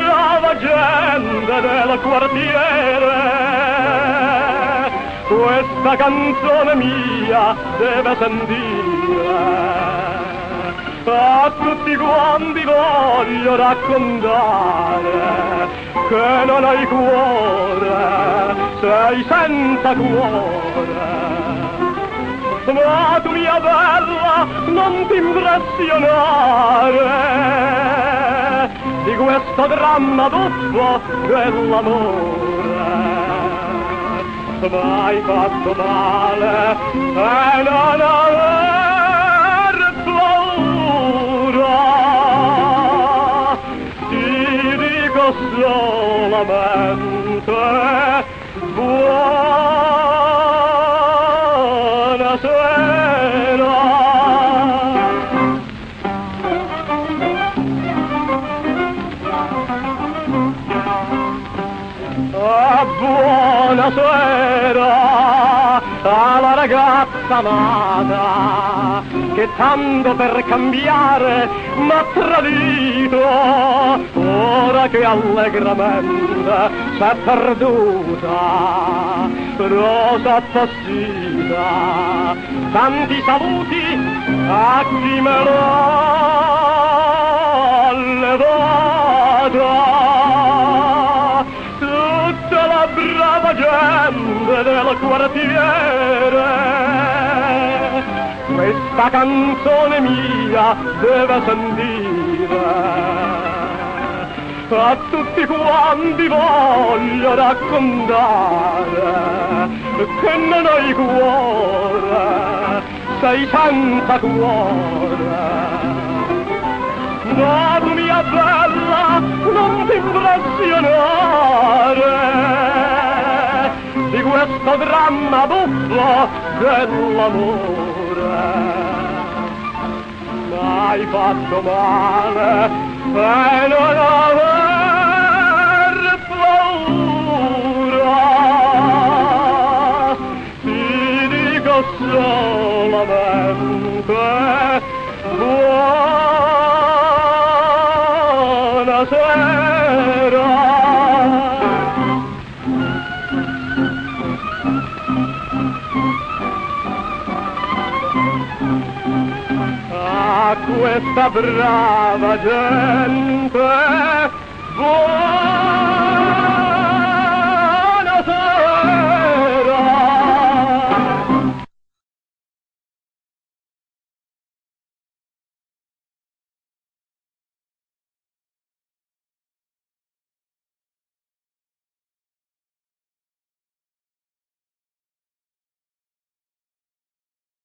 brava gente del quartiere, questa canzone mia deve sentire. A tutti quanti voglio raccontare che non hai cuore, sei senza cuore. Ma tu mia bella non ti impressionare di questo dramma buffo dell'amore. Ma hai fatto male e non aver paura, ti dico solamente buonasera. Buonasera alla ragazza amata che tanto per cambiare m'ha tradito, ora che allegramente s'è perduta, rosa appassita. Tanti saluti a chi me l'ha levata. Brava gente del quartiere, questa canzone mia deve sentire. A tutti quanti voglio raccontare che non hai cuore, sei senza cuore. Ma tu mia bella non ti impressionare di questo dramma buffo dell'amore. Ma hai fatto male e non aver paura, ti dico solamente buonasera. A questa brava gente buonasera.